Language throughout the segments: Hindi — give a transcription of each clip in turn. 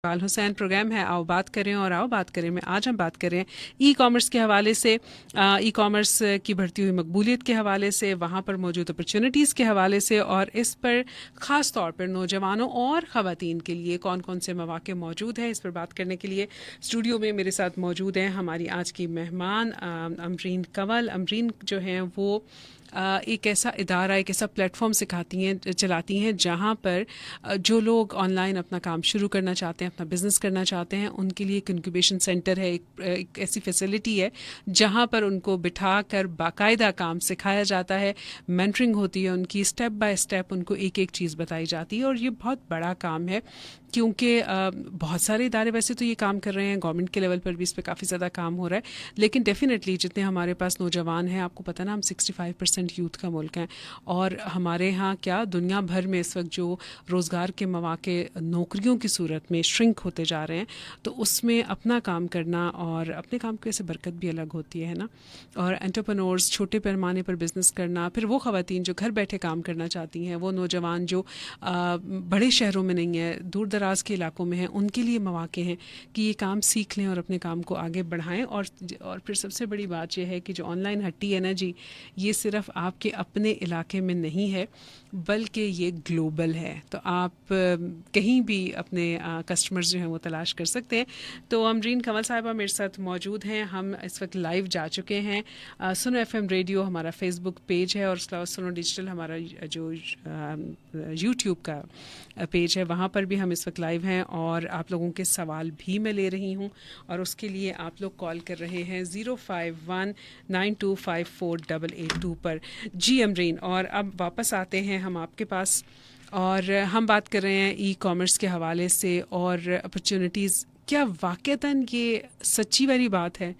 इकबाल हुसैन प्रोग्राम है आओ बात करें और आओ बात करें में आज हम बात कर रहे हैं ई कॉमर्स के हवाले से, ई कॉमर्स की बढ़ती हुई मकबूलियत के हवाले से, वहाँ पर मौजूद अपॉर्चुनिटीज़ के हवाले से, और इस पर ख़ास तौर पर नौजवानों और ख़वातीन के लिए कौन कौन से मौक़े मौजूद हैं। इस पर बात करने के लिए स्टूडियो में मेरे साथ मौजूद हैं हमारी आज की मेहमान अमरीन कंवल। अमरीन जो हैं वो एक ऐसा इदारा, एक ऐसा प्लेटफॉर्म चलाती हैं जहाँ पर जो लोग ऑनलाइन अपना काम शुरू करना चाहते हैं, अपना बिज़नेस करना चाहते हैं, उनके लिए एक इंक्यूबेशन सेंटर है, एक ऐसी फैसिलिटी है जहाँ पर उनको बिठा कर बाकायदा काम सिखाया जाता है, मेंटरिंग होती है उनकी, स्टेप बाय स्टेप उनको एक एक चीज़ बताई जाती है। और ये बहुत बड़ा काम है क्योंकि बहुत सारे इदारे वैसे तो ये काम कर रहे हैं, गवर्नमेंट के लेवल पर भी इस पर काफ़ी ज़्यादा काम हो रहा है, लेकिन डेफिनेटली जितने हमारे पास नौजवान हैं, आपको पता ना हम 65% यूथ का मुल्क हैं, और हमारे यहाँ क्या दुनिया भर में इस वक्त जो रोज़गार के मौके नौकरियों की सूरत में श्रिंक होते जा रहे हैं, तो उसमें अपना काम करना और अपने काम की वैसे बरकत भी अलग होती है ना। और एंटरप्रेन्योर्स, छोटे पैमाने पर बिज़नेस करना, फिर वो ख़वातीन जो घर बैठे काम करना चाहती हैं, वो नौजवान जो बड़े शहरों में नहीं है, दूर दराज के इलाकों में हैं, उनके लिए मौके हैं कि ये काम सीख लें और अपने काम को आगे बढ़ाएं। और फिर सबसे बड़ी बात यह है कि जो ऑनलाइन हट्टी है ना जी, ये सिर्फ आपके अपने इलाके में नहीं है बल्कि ये ग्लोबल है, तो आप कहीं भी अपने कस्टमर्स जो हैं वो तलाश कर सकते हैं। तो अमरीन कंवल साहिबा मेरे साथ मौजूद हैं। हम इस वक्त लाइव जा चुके हैं, सुनो एफएम रेडियो हमारा फेसबुक पेज है, और उसके अलावा सुनो डिजिटल हमारा जो यूट्यूब का पेज है, वहाँ पर भी हम इस वक्त लाइव हैं, और आप लोगों के सवाल भी मैं ले रही हूँ, और उसके लिए आप लोग कॉल कर रहे हैं 05192548882 पर। जी अमरीन, और अब वापस आते हैं हम आपके पास, और हम बात कर रहे हैं ई कॉमर्स के हवाले से और अपॉर्चुनिटीज़। क्या वाक़तन ये सच्ची वाली बात है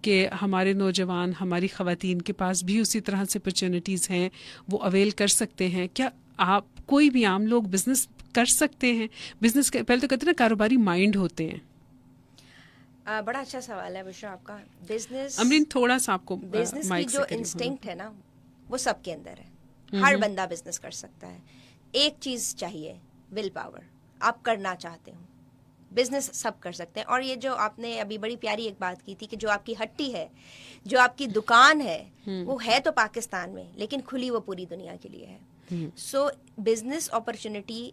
कि हमारे नौजवान, हमारी ख़वातीन के पास भी उसी तरह से अपॉर्चुनिटीज़ हैं, वो अवेल कर सकते हैं? क्या आप कोई भी आम लोग बिज़नेस कर सकते हैं? बिज़नेस के पहले तो कहते हैं ना कारोबारी माइंड होते हैं। बड़ा अच्छा सवाल है बुशरा आपका। बिजनेस अमरीन थोड़ा सा आपको बिजनेस की माइक जो से करीब होना। इंस्टिंक्ट है ना, वो सबके अंदर है। हर बंदा बिजनेस कर सकता है। एक चीज चाहिए, विल पावर। आप करना चाहते हो, बिजनेस सब कर सकते हैं। और ये जो आपने अभी बड़ी प्यारी एक बात की थी कि जो आपकी हट्टी है, जो आपकी दुकान है, वो है तो पाकिस्तान में, लेकिन खुली वो पूरी दुनिया के लिए है। सो business opportunity,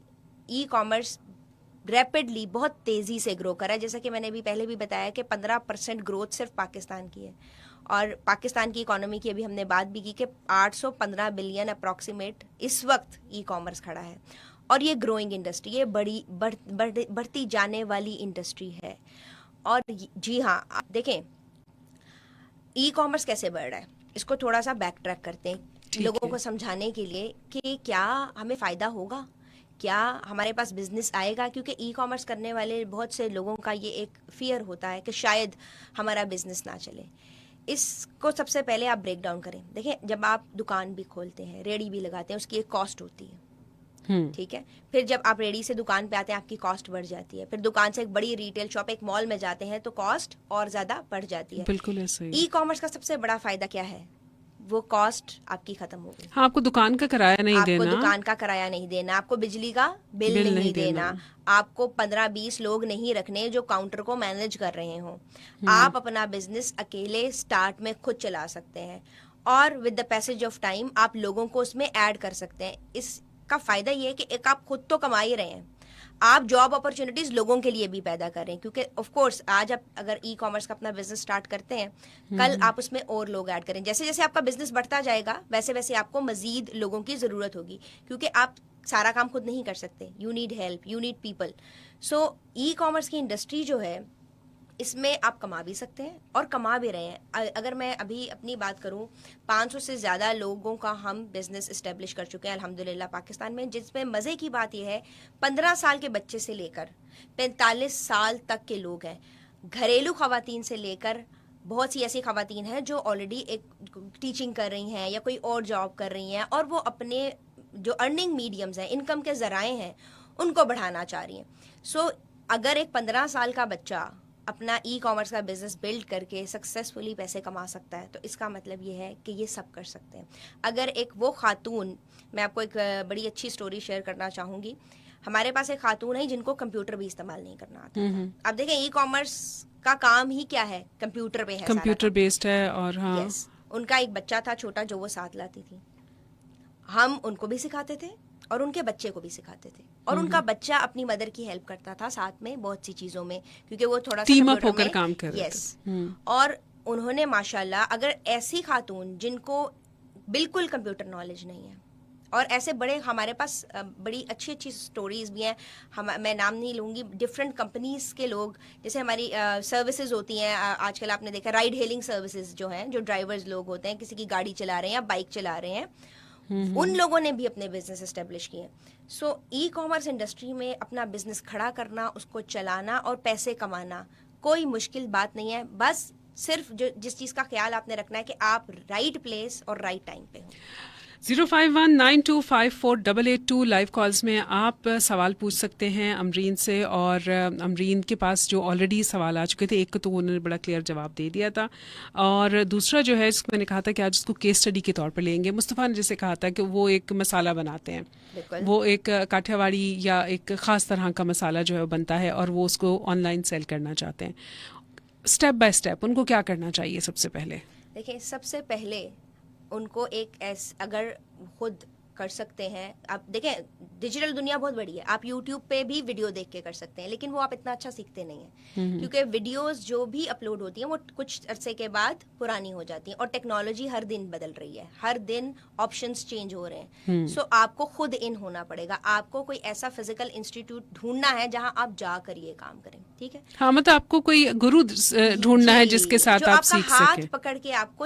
e commerce rapidly बहुत तेज़ी से ग्रो करा है। जैसा कि मैंने अभी पहले भी बताया कि 15% ग्रोथ सिर्फ पाकिस्तान की है, और पाकिस्तान की इकोनॉमी की अभी हमने बात भी की कि 815 बिलियन अप्रॉक्सीमेट इस वक्त ई कॉमर्स खड़ा है, और ये ग्रोइंग इंडस्ट्री, ये बढ़ती जाने वाली इंडस्ट्री है। और जी हाँ, आप देखें ई कॉमर्स कैसे बढ़ रहा है, इसको थोड़ा सा बैक ट्रैक करते हैं लोगों को समझाने के लिए कि क्या हमें फ़ायदा होगा, क्या हमारे पास बिजनेस आएगा। क्योंकि ई कॉमर्स करने वाले बहुत से लोगों का ये एक फियर होता है कि शायद हमारा बिजनेस ना चले। इसको सबसे पहले आप ब्रेक डाउन करें। देखें, जब आप दुकान भी खोलते हैं, रेडी भी लगाते हैं, उसकी एक कॉस्ट होती है, ठीक है। फिर जब आप रेडी से दुकान पे आते हैं, आपकी कॉस्ट बढ़ जाती है। फिर दुकान से एक बड़ी रिटेल शॉप, एक मॉल में जाते हैं, तो कॉस्ट और ज़्यादा बढ़ जाती है। बिल्कुल ऐसे ही। ई कॉमर्स का सबसे बड़ा फ़ायदा क्या है? वो कॉस्ट आपकी खत्म हो गई। हाँ, आपको दुकान का किराया नहीं आपको देना, दुकान का किराया नहीं देना, आपको बिजली का बिल नहीं देना, आपको 15-20 लोग नहीं रखने जो काउंटर को मैनेज कर रहे हों। आप अपना बिजनेस अकेले स्टार्ट में खुद चला सकते हैं, और with the passage of time आप लोगों को उसमें ऐड कर सकते हैं। इसका फायदा ये है कि एक आप खुद तो कमा ही रहे हैं, आप जॉब अपॉर्चुनिटीज लोगों के लिए भी पैदा कर रहे हैं। क्योंकि ऑफ कोर्स आज आप अगर ई कॉमर्स का अपना बिजनेस स्टार्ट करते हैं, कल आप उसमें और लोग ऐड करें। जैसे जैसे आपका बिजनेस बढ़ता जाएगा, वैसे वैसे आपको मजीद लोगों की ज़रूरत होगी, क्योंकि आप सारा काम खुद नहीं कर सकते। You need help, you need people. So e commerce की इंडस्ट्री जो है, इसमें आप कमा भी सकते हैं और कमा भी रहे हैं। अगर मैं अभी अपनी बात करूं, 500 से ज़्यादा लोगों का हम बिज़नेस इस्टेब्लिश कर चुके हैं अल्हम्दुलिल्लाह पाकिस्तान में। जिसमें मज़े की बात यह है, 15 साल के बच्चे से लेकर 45 साल तक के लोग हैं। घरेलू ख़वातीन से लेकर बहुत सी ऐसी ख़वातीन हैं जो ऑलरेडी एक टीचिंग कर रही हैं या कोई और जॉब कर रही हैं, और वो अपने जो अर्निंग मीडियम्स हैं, इनकम के ज़राए हैं, उनको बढ़ाना चाह रही हैं। सो अगर एक 15 साल का बच्चा अपना ई कॉमर्स का बिजनेस बिल्ड करके सक्सेसफुली पैसे कमा सकता है, तो इसका मतलब ये है कि ये सब कर सकते हैं। अगर एक वो खातून, मैं आपको एक बड़ी अच्छी स्टोरी शेयर करना चाहूँगी। हमारे पास एक खातून है जिनको कंप्यूटर भी इस्तेमाल नहीं करना आता था। अब देखें ई कॉमर्स का काम ही क्या है, कंप्यूटर पे है, कंप्यूटर बेस्ड है। और हाँ, यस, उनका एक बच्चा था छोटा जो वो साथ लाती थी, हम उनको भी सिखाते थे और उनके बच्चे को भी सिखाते थे, और उनका बच्चा अपनी मदर की हेल्प करता था साथ में बहुत सी चीजों में, क्योंकि वो थोड़ा सा टीम अप कंप्यूटर होकर में- काम कर रहे थे। यस, और उन्होंने माशाल्लाह, अगर ऐसी खातून जिनको बिल्कुल कंप्यूटर नॉलेज नहीं है, और ऐसे बड़े हमारे पास बड़ी अच्छी अच्छी स्टोरीज भी हैं, मैं नाम नहीं लूँगी, डिफरेंट कंपनीज के लोग, जैसे हमारी सर्विसेज होती हैं, आजकल आपने देखा राइड हेलिंग सर्विसेज जो हैं, जो ड्राइवर्स लोग होते हैं, किसी की गाड़ी चला रहे हैं या बाइक चला रहे हैं, उन लोगों ने भी अपने बिजनेस एस्टेब्लिश किए। सो ई कॉमर्स इंडस्ट्री में अपना बिजनेस खड़ा करना, उसको चलाना और पैसे कमाना कोई मुश्किल बात नहीं है। बस सिर्फ जो जिस चीज़ का ख्याल आपने रखना है कि आप राइट प्लेस और राइट टाइम पे हो। 0519254882 लाइव कॉल्स में आप सवाल पूछ सकते हैं अमरीन से, और अमरीन के पास जो ऑलरेडी सवाल आ चुके थे, एक को तो उन्होंने बड़ा क्लियर जवाब दे दिया था, और दूसरा जो है जिसको मैंने कहा था कि आज उसको केस स्टडी के तौर पर लेंगे। मुस्तफ़ा ने जैसे कहा था कि वो एक मसाला बनाते हैं, वो एक काठियावाड़ी या एक ख़ास तरह का मसाला जो है वो बनता है, और वो उसको ऑनलाइन सेल करना चाहते हैं। स्टेप बाय स्टेप उनको क्या करना चाहिए? सबसे पहले देखिए, सबसे पहले उनको अगर खुद कर सकते हैं, आप देखें डिजिटल दुनिया बहुत बड़ी है, आप यूट्यूब पे भी वीडियो देख के कर सकते हैं, लेकिन वो आप इतना अच्छा सीखते नहीं हैं, क्योंकि वीडियोस जो भी अपलोड होती हैं वो कुछ अरसे के बाद पुरानी हो जाती हैं, और टेक्नोलॉजी हर दिन बदल रही है, हर दिन ऑप्शंस चेंज हो रहे हैं। सो आपको खुद इन होना पड़ेगा, आपको कोई ऐसा फिजिकल इंस्टीट्यूट ढूंढना है जहां आप जाकर ये काम करें, ठीक है? हाँ, मतलब आपको कोई गुरु ढूंढना है जिसके साथ जो आप आपका सीख हाथ सकें। पकड़ के आपको